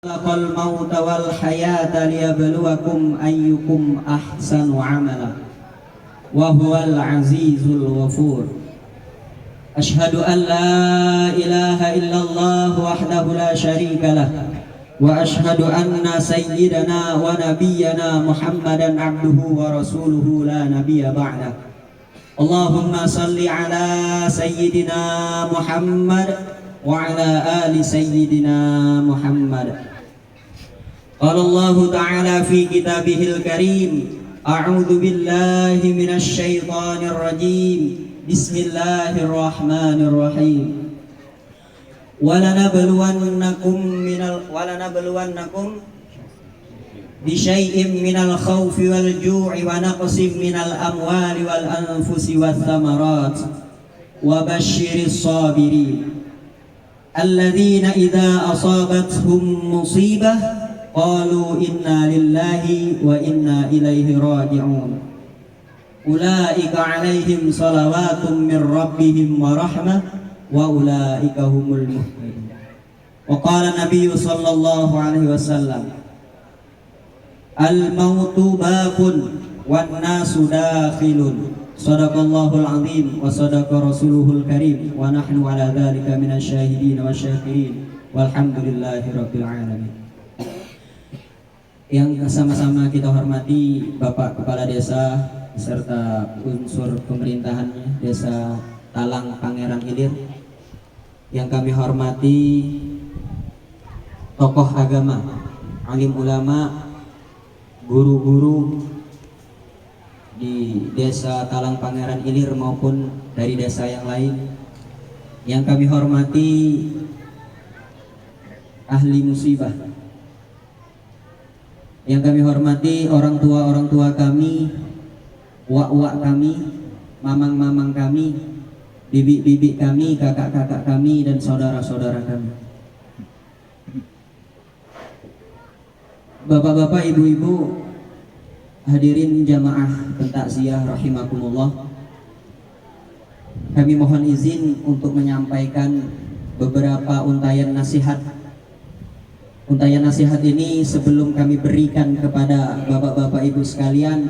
خلق الموت والحياة ليبلوكم أيكم أحسن عملا وهو العزيز الغفور. أشهد أن لا إله إلا الله وحده لا شريك له وأشهد أن سيدنا ونبينا محمدا عبده ورسوله لا نبي بعده. اللهم صل على سيدنا محمد وعلى آل سيدنا محمد. قال الله تعالى في كتابه الكريم: أعوذ بالله من الشيطان الرجيم. بسم الله الرحمن الرحيم. ولنبلونكم بشيء من الخوف والجوع ونقص من الأموال والأنفس والثمرات وبشر الصابرين الذين إذا أصابتهم مصيبة قالوا إنا لله وإنا إليه راجعون أولئك عليهم صلوات من ربهم ورحمة وأولئك هم المهتدون. وقال النبي صلى الله عليه وسلم: الموت باب والناس داخل. Sadaqallahul azim wa sadaqa rasuluhul karim wa nahnu ala dhalika minasy syahidin wa syakirin walhamdulillahi rabbil alamin. Yang sama-sama kita hormati Bapak Kepala Desa beserta unsur pemerintahannya Desa Talang Pangeran Ilir, yang kami hormati tokoh agama, alim ulama, guru-guru di Desa Talang Pangeran Ilir maupun dari desa yang lain, yang kami hormati ahli musibah, yang kami hormati orang tua kami, wak-wak kami, mamang-mamang kami, bibi-bibi kami, kakak-kakak kami, dan saudara-saudara kami. Bapak-bapak, ibu-ibu, hadirin jamaah pentakziah rahimakumullah, kami mohon izin untuk menyampaikan beberapa untayan nasihat. Untayan nasihat ini sebelum kami berikan kepada bapak-bapak ibu sekalian,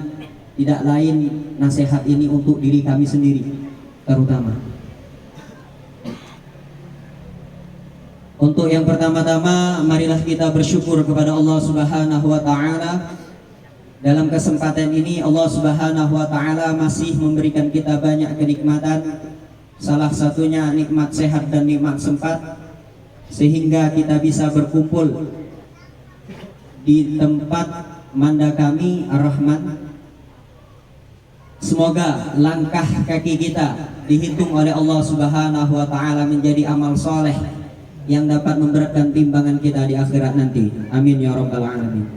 tidak lain nasihat ini untuk diri kami sendiri terutama. Untuk yang pertama-tama, marilah kita bersyukur kepada Allah Subhanahu wa taala. Dalam kesempatan ini Allah Subhanahu wa taala masih memberikan kita banyak kenikmatan, salah satunya nikmat sehat dan nikmat sempat, sehingga kita bisa berkumpul di tempat manda kami Ar-Rahman. Semoga langkah kaki kita dihitung oleh Allah Subhanahu wa taala menjadi amal soleh yang dapat memberatkan timbangan kita di akhirat nanti. Amin ya rabbal alamin.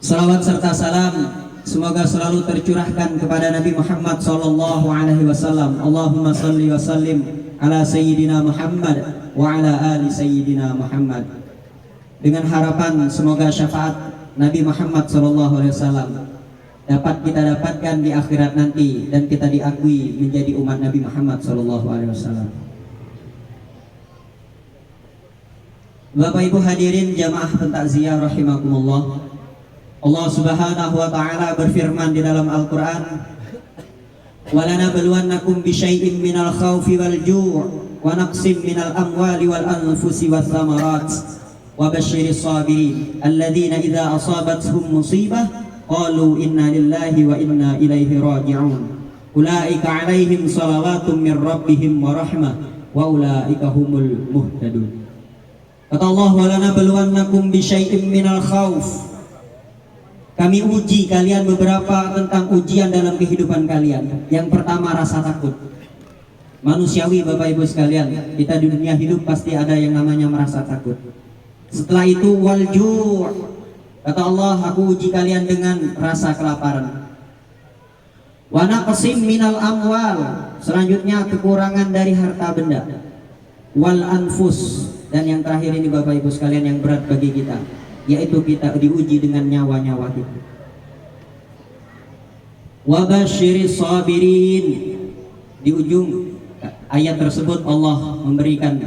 Salawat serta salam semoga selalu tercurahkan kepada Nabi Muhammad sallallahu alaihi wasallam. Allahumma salli wa sallim ala sayyidina Muhammad wa ala ali sayyidina Muhammad. Dengan harapan semoga syafaat Nabi Muhammad sallallahu alaihi wasallam dapat kita dapatkan di akhirat nanti dan kita diakui menjadi umat Nabi Muhammad sallallahu alaihi wasallam. Bapak Ibu hadirin jamaah pentakziah rahimakumullah, Allah Subhanahu wa taala berfirman di dalam Al-Qur'an: "Walanabluwannakum bisyai'in minal khaufi wal ju' wa naqsim minal amwali wal anfusi wath thamarat wa basyiris sabirin alladzina idza asabathum musibah qalu inna lillahi wa inna ilaihi raji'un ulaika 'alaihim shalawatun min rabbihim wa rahmah wa ulaika humul muhtadun." Kata Allah, "Walanabluwannakum bisyai'in minal khauf." Kami uji kalian beberapa tentang ujian dalam kehidupan kalian. Yang pertama, rasa takut. Manusiawi Bapak Ibu sekalian, kita di dunia hidup pasti ada yang namanya merasa takut. Setelah itu walju'. Kata Allah, aku uji kalian dengan rasa kelaparan. Wa naqsim minal amwal. Selanjutnya kekurangan dari harta benda. Wal anfus. Dan yang terakhir ini Bapak Ibu sekalian yang berat bagi kita, yaitu kita diuji dengan nyawa-nyawa kita. Wa basyiris sabirin. Di ujung ayat tersebut Allah memberikan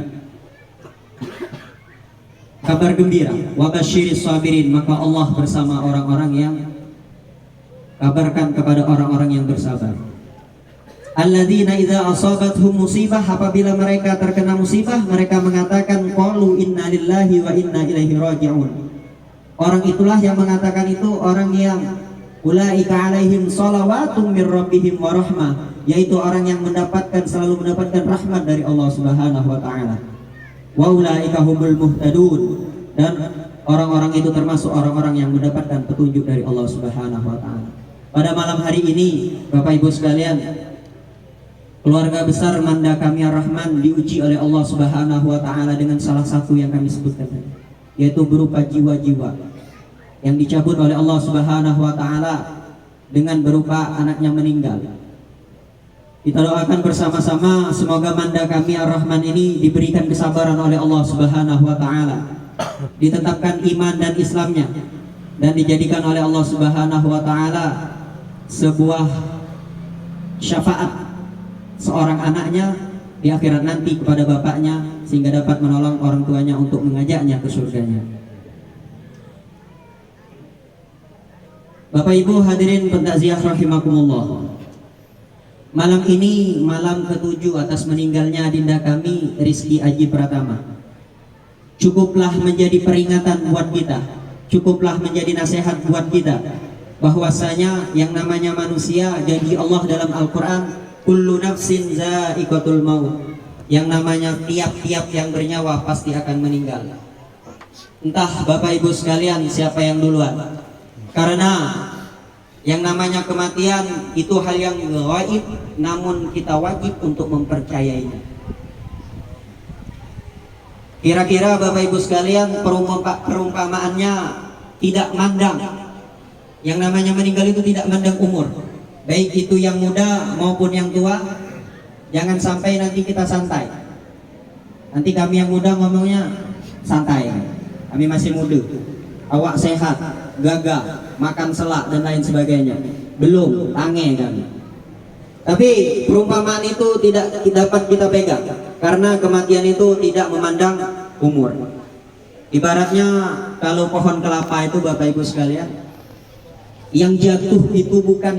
kabar gembira. Wa basyiris sabirin, maka Allah bersama orang-orang yang, kabarkan kepada orang-orang yang bersabar. Alladzina idza asabathum musibah, apabila mereka terkena musibah mereka mengatakan qalu inna lillahi wa inna ilaihi raji'un. Orang itulah yang mengatakan itu orang yang ulaika alaihim shalawatum mir rabbihim wa rahmah, yaitu orang yang selalu mendapatkan rahmat dari Allah Subhanahu wa taala. Wa ulaika humul muhtadun, dan orang-orang itu termasuk orang-orang yang mendapatkan petunjuk dari Allah Subhanahu wa taala. Pada malam hari ini Bapak Ibu sekalian, keluarga besar Manda kami Ar-Rahman diuji oleh Allah Subhanahu wa taala dengan salah satu yang kami sebutkan tadi, yaitu berupa jiwa-jiwa yang dicabut oleh Allah Subhanahu wa taala dengan berupa anaknya meninggal. Kita doakan bersama-sama semoga Manda kami Ar-Rahman ini diberikan kesabaran oleh Allah Subhanahu wa taala, ditetapkan iman dan Islamnya, dan dijadikan oleh Allah Subhanahu wa taala sebuah syafaat seorang anaknya di akhirat nanti kepada bapaknya, sehingga dapat menolong orang tuanya untuk mengajaknya ke surganya. Bapak Ibu hadirin pentakziah rahimakumullah, malam ini malam ke-7 atas meninggalnya adinda kami Rizky Aji Pratama. Cukuplah menjadi peringatan buat kita, cukuplah menjadi nasihat buat kita, bahwasanya yang namanya manusia, jadi Allah dalam Al-Quran, kullu nafsin za'iqatul maut, yang namanya tiap-tiap yang bernyawa pasti akan meninggal. Entah Bapak Ibu sekalian siapa yang duluan, karena yang namanya kematian itu hal yang gaib, namun kita wajib untuk mempercayainya. Kira-kira Bapak Ibu sekalian perumpamaannya tidak mandang, yang namanya meninggal itu tidak mandang umur, baik itu yang muda maupun yang tua. Jangan sampai nanti kita santai. Nanti kami yang muda ngomongnya santai, kami masih muda, awak sehat, gagah, makan selak dan lain sebagainya. Belum, tange kami. Tapi perumpamaan itu tidak dapat kita pegang, karena kematian itu tidak memandang umur. Ibaratnya kalau pohon kelapa itu Bapak Ibu sekalian, yang jatuh itu bukan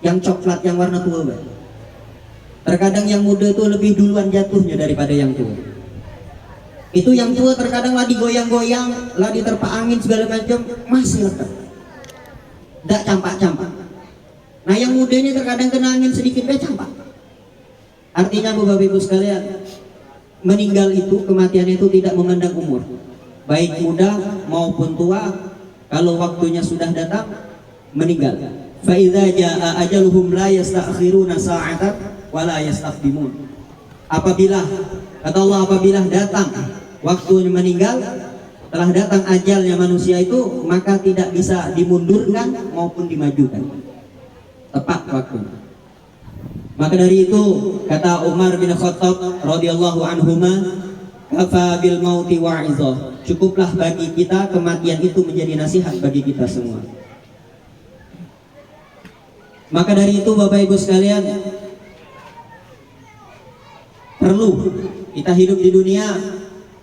yang coklat yang warna tua, Mbak. Terkadang yang muda itu lebih duluan jatuhnya daripada yang tua. Itu yang tua terkadang lah digoyang-goyang, lah diterpa angin segala macam, masih lekat, tidak campak-campak. Nah yang muda ini terkadang kena angin sedikit campak. Artinya Bapak Ibu sekalian, meninggal itu, kematian itu tidak memandang umur, baik muda maupun tua. Kalau waktunya sudah datang, meninggal. Fa idza jaa ajaluhum la yasta'khiruna sa'atan wa la yastaqdimun. Apabila, kata Allah, apabila datang waktunya meninggal, telah datang ajalnya manusia itu, maka tidak bisa dimundurkan maupun dimajukan, tepat waktunya. Maka dari itu kata Umar bin Khattab radhiyallahu anhuma, kafa bil mauti wa'izah, cukuplah bagi kita kematian itu menjadi nasihat bagi kita semua. Maka dari itu Bapak Ibu sekalian, perlu kita hidup di dunia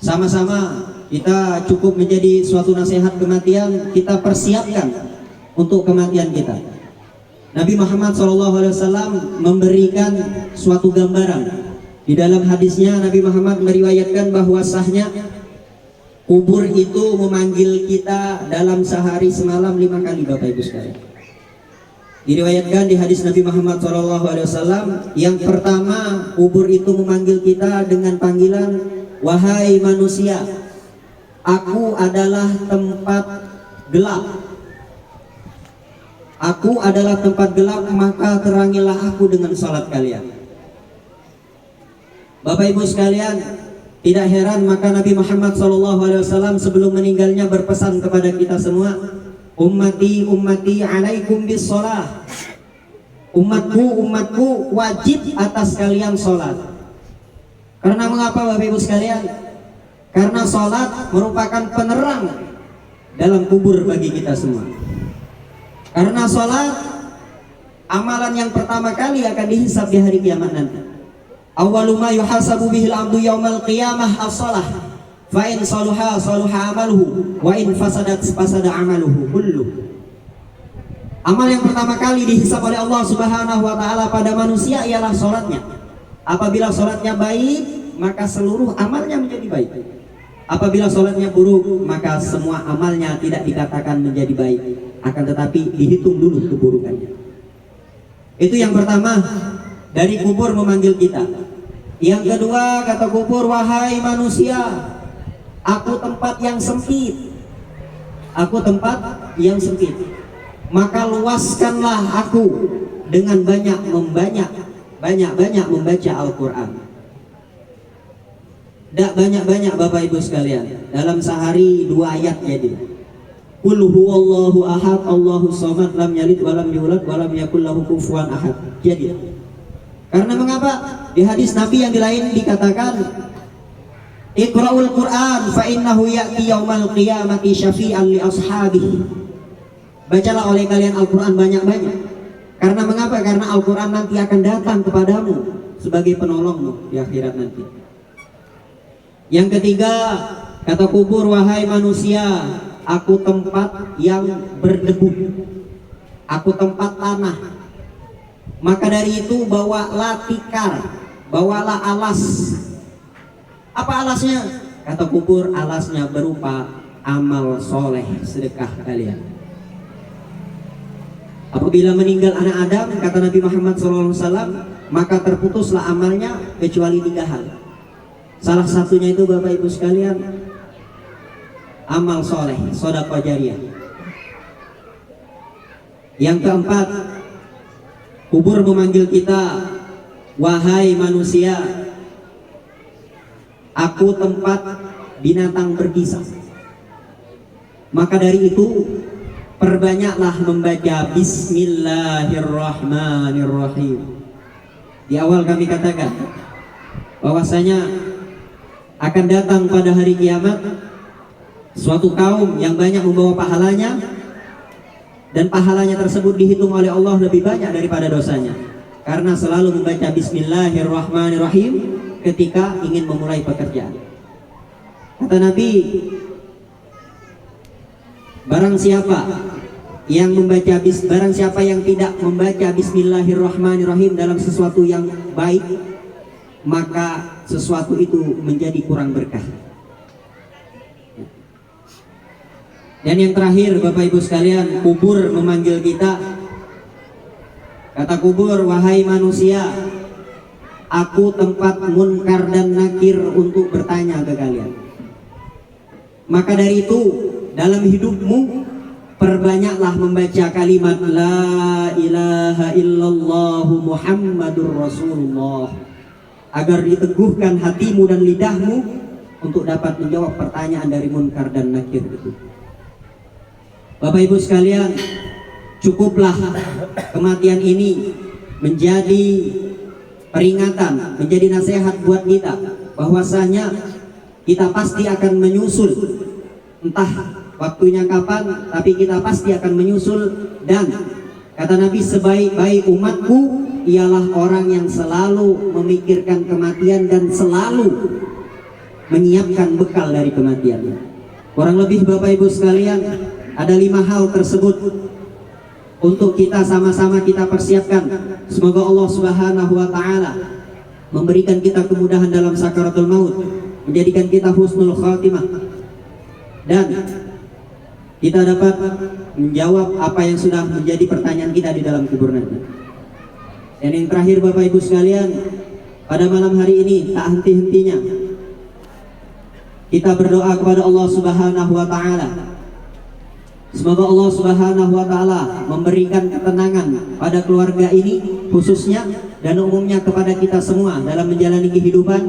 sama-sama, kita cukup menjadi suatu nasihat kematian, kita persiapkan untuk kematian kita. Nabi Muhammad SAW memberikan suatu gambaran. Di dalam hadisnya Nabi Muhammad meriwayatkan bahwasanya kubur itu memanggil kita dalam sehari semalam 5 kali, Bapak Ibu sekalian. Diriwayatkan di hadis Nabi Muhammad SAW, yang pertama, kubur itu memanggil kita dengan panggilan, wahai manusia, aku adalah tempat gelap. Aku adalah tempat gelap, maka terangilah aku dengan salat kalian. Bapak Ibu sekalian, tidak heran maka Nabi Muhammad SAW sebelum meninggalnya berpesan kepada kita semua, ummati ummati alaikum bis sholah. Umatku umatku wajib atas kalian sholat. Karena mengapa Bapak Ibu sekalian? Karena sholat merupakan penerang dalam kubur bagi kita semua. Karena sholat amalan yang pertama kali akan dihisab di hari kiamat nanti. Awwalu ma yuhasabu bihil abdu yaumal qiyamah as-shalah, fa in saluha saluha amaluhu wa in fasadat fasada amaluhu kulluh. Amal yang pertama kali dihisab oleh Allah Subhanahu wa taala pada manusia ialah salatnya. Apabila salatnya baik, maka seluruh amalnya menjadi baik. Apabila salatnya buruk, maka semua amalnya tidak dikatakan menjadi baik, akan tetapi dihitung dulu keburukannya. Itu yang pertama, dari kubur memanggil kita. Yang kedua, kata kubur, wahai manusia, aku tempat yang sempit. Aku tempat yang sempit. Maka luaskanlah aku dengan banyak membaca Al-Quran. Tidak banyak-banyak Bapak Ibu sekalian. Dalam sehari 2 ayat jadi. Qul huwallahu ahad, Allahu samad, lam yalid walam yulad walam yakul lahu kufuwan ahad. Jadi. Karena mengapa? Di hadis Nabi yang lain dikatakan, Iqra'ul Qur'an fa innahu ya'ti yaumal qiyamati syafi'an li ashabihi. Bacalah oleh kalian Al-Quran banyak-banyak. Karena mengapa? Karena Al-Quran nanti akan datang kepadamu sebagai penolongmu di akhirat nanti. Yang ketiga, kata kubur, wahai manusia, aku tempat yang berdebu, aku tempat tanah. Maka dari itu bawalah tikar, bawalah alas. Apa alasnya? Kata kubur, alasnya berupa amal soleh sedekah kalian. Apabila meninggal anak Adam, kata Nabi Muhammad SAW, maka terputuslah amalnya kecuali 3 hal. Salah satunya itu Bapak Ibu sekalian, amal soleh, sedekah jariyah. Yang keempat, kubur memanggil kita, wahai manusia, aku tempat binatang berkisah. Maka dari itu, perbanyaklah membaca Bismillahirrahmanirrahim. Di awal kami katakan bahwasanya akan datang pada hari kiamat suatu kaum yang banyak membawa pahalanya, dan pahalanya tersebut dihitung oleh Allah lebih banyak daripada dosanya, karena selalu membaca Bismillahirrahmanirrahim ketika ingin memulai pekerjaan. Kata Nabi, barang siapa yang tidak membaca Bismillahirrahmanirrahim dalam sesuatu yang baik, maka sesuatu itu menjadi kurang berkah. Dan yang terakhir Bapak Ibu sekalian, kubur memanggil kita. Kata kubur, wahai manusia, aku tempat munkar dan nakir untuk bertanya ke kalian. Maka dari itu, dalam hidupmu perbanyaklah membaca kalimat La ilaha illallah Muhammadur Rasulullah, agar diteguhkan hatimu dan lidahmu untuk dapat menjawab pertanyaan dari munkar dan nakir itu. Bapak Ibu sekalian, cukuplah kematian ini menjadi peringatan, menjadi nasihat buat kita, bahwasanya kita pasti akan menyusul, entah waktunya kapan, tapi kita pasti akan menyusul. Dan kata Nabi, sebaik-baik umatku ialah orang yang selalu memikirkan kematian dan selalu menyiapkan bekal dari kematian. Kurang lebih Bapak Ibu sekalian, ada 5 hal tersebut untuk kita sama-sama kita persiapkan. Semoga Allah Subhanahu wa taala memberikan kita kemudahan dalam sakaratul maut, menjadikan kita husnul khatimah, dan kita dapat menjawab apa yang sudah menjadi pertanyaan kita di dalam kubur nanti. Dan yang terakhir Bapak Ibu sekalian, pada malam hari ini tak henti-hentinya kita berdoa kepada Allah Subhanahu wa taala. Semoga Allah Subhanahu wa taala memberikan ketenangan pada keluarga ini khususnya, dan umumnya kepada kita semua dalam menjalani kehidupan,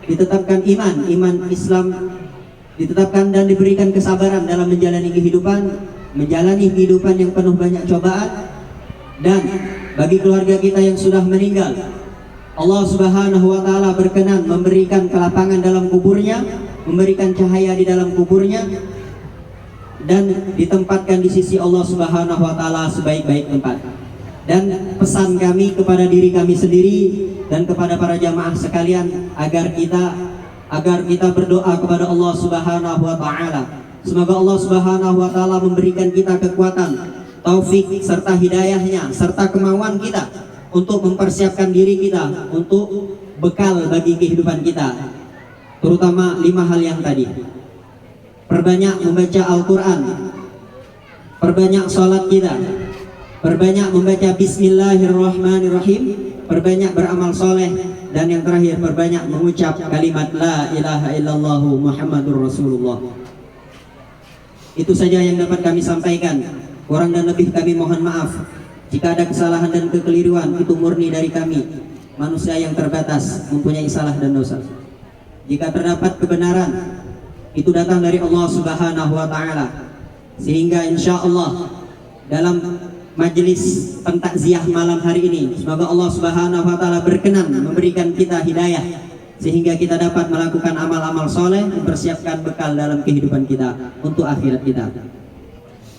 ditetapkan iman Islam, ditetapkan dan diberikan kesabaran dalam menjalani kehidupan yang penuh banyak cobaan. Dan bagi keluarga kita yang sudah meninggal, Allah Subhanahu wa taala berkenan memberikan kelapangan dalam kuburnya, memberikan cahaya di dalam kuburnya, dan ditempatkan di sisi Allah Subhanahu wa taala sebaik-baik tempat. Dan pesan kami kepada diri kami sendiri dan kepada para jamaah sekalian, agar kita agar kita berdoa kepada Allah Subhanahu wa taala. Semoga Allah Subhanahu wa taala memberikan kita kekuatan, taufik serta hidayahnya serta kemauan kita untuk mempersiapkan diri kita untuk bekal bagi kehidupan kita. Terutama 5 hal yang tadi. Perbanyak membaca Al-Qur'an, perbanyak salat kita, perbanyak membaca Bismillahirrahmanirrahim, perbanyak beramal soleh, dan yang terakhir perbanyak mengucap kalimat La ilaha illallah Muhammadur Rasulullah. Itu saja yang dapat kami sampaikan. Kurang dan lebih kami mohon maaf. Jika ada kesalahan dan kekeliruan, itu murni dari kami, manusia yang terbatas, mempunyai salah dan dosa. Jika terdapat kebenaran, itu datang dari Allah Subhanahu wa taala. Sehingga insya Allah dalam majelis pentakziah malam hari ini, semoga Allah Subhanahu wa taala berkenan memberikan kita hidayah sehingga kita dapat melakukan amal-amal soleh, mempersiapkan bekal dalam kehidupan kita untuk akhirat kita.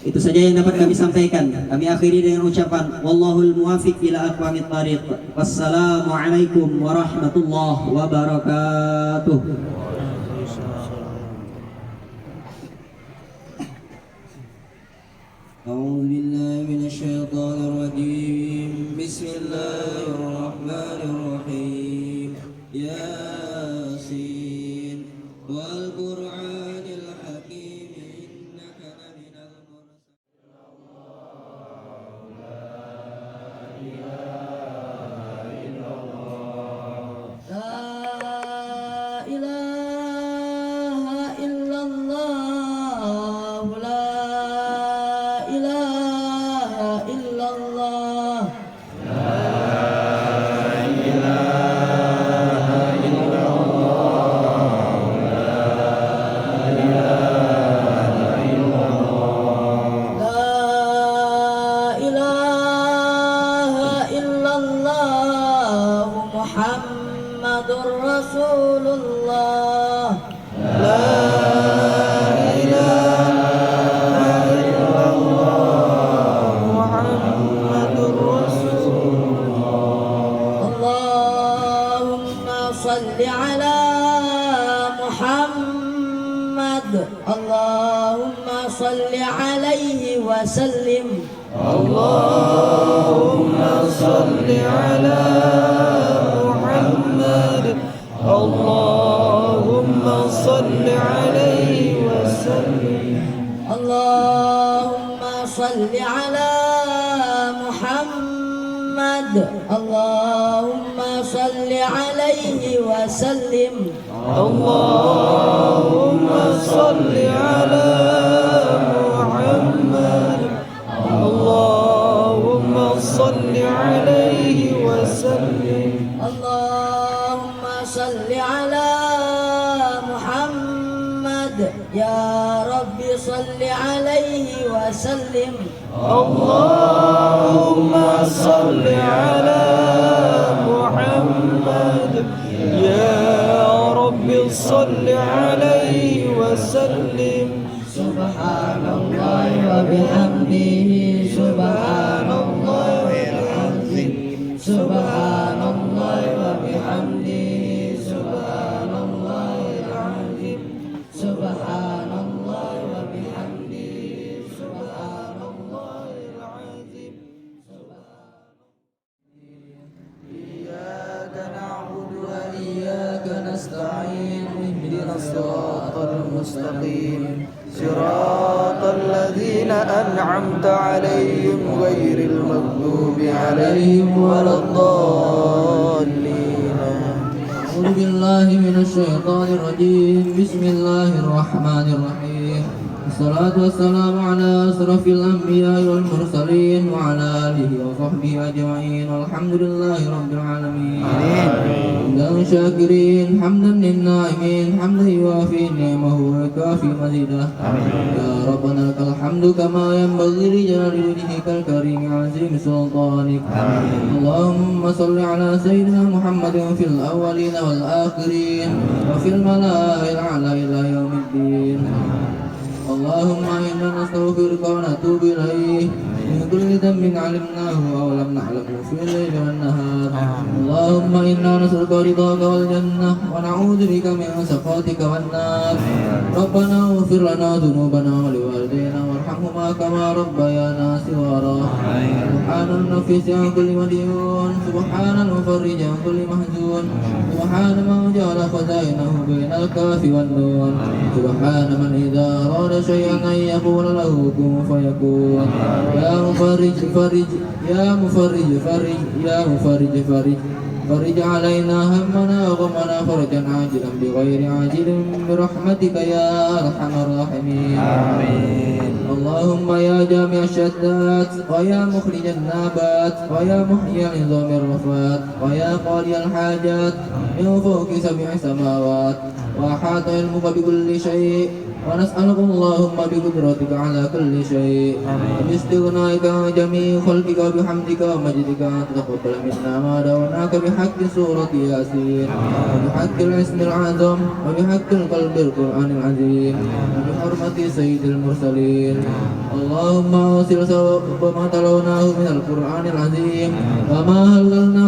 Itu saja yang dapat kami sampaikan. Kami akhiri dengan ucapan wallahul muwafiq ila aqwamit thariq. Wassalamualaikum warahmatullahi wabarakatuh. أعوذ بالله من الشيطان الرجيم بسم الله الرحمن الرحيم ياسين والقرآن الحكيم إنك لمن Muhammadur Rasulullah. Salli ala Muhammad, Allahumma salli alaihi wa sallim. Allahumma salli ala Muhammad, Allahumma salli alaihi wa sallim. Allahumma salli ala Muhammad, Allahumma salli alaihi wa sallim. Allahumma salli ala Muhammad, Allahumma salli alaihi wa sallim. Allahumma salli ala Muhammad, ya Rabbi salli alaihi wa sallim. Allahumma salli ala Muhammad, ya Rabbi salli alaihi wa sallim. Subhanallah wa bihamdihi, subhanallah wa bihamdihi, subhanallah wa bihamdihi, subhanallah al-azim, subhanallah wa bihamdihi, subhanallah al-azim. Iyyaka na'budu wa iyyaka nasta'in, ihdinas siratal mustaqim, siratal ladzina an'amta 'alaihim ghairil maghdubi 'alaihim waladdallin. أعوذ بالله من الشيطان الرجيم بسم الله الرحمن الرحيم والصلاة والسلام على أشرف الأنبياء والمرسلين وعلى آله وصحبه أجمعين والحمد لله رب العالمين حمدا شاكرين حمدا للنائمين حمدا يوافي نعمه ويكافي مزيده يا ربنا لك الحمد كما ينبغي لجلال وجهك الكريم عظيم سلطانك اللهم صل على سيدنا محمد في الأولين والآخرين وفي الملائكة الأعلى إلى يوم الدين. اللهم إنا نستغفرك ونتوب إليك من كل ذنب علمناه أو لم نعلمه في الليل والنهار. اللهم إنا نسألك رضاك والجنة ونعوذ بك من سخطك والنار. ربنا اغفر لنا ذنوبنا ولوالدينا وارحمهما كما ربيانا صغارا. سبحان النفيس عن كل مديون، سبحان المفرج عن كل محزون، سبحان من جعل خزائنه بين الكاف والنون، سبحان من إذا أراد شيئا أن يقول له كن فيكون. يا مفرج فرج، يا مفرج فرج، يا مفرج فرج، فرج علينا همنا وغمنا فرجا عاجلا بغير عاجل برحمتك يا أرحم الراحمين. آمين. اللهم يا جامع الشتات ويا مخرج النابات ويا محيي العظام الرفات ويا قاضي الحاجات من فوق 7 سماوات وأحاط علمك بكل شيء، ونسألك اللهم بقدرتك على كل شيء وباستغنائك عن جميع خلقك وبحمدك ومجدك أن تتقبل منا ما دعوناك بحق سورة ياسين وبحق الاسم الأعظم وبحق القلب القرآن العظيم وبحرمة سيد المرسلين. اللهم أوصل ثواب ما تلوناه من القرآن العظيم وما هللنا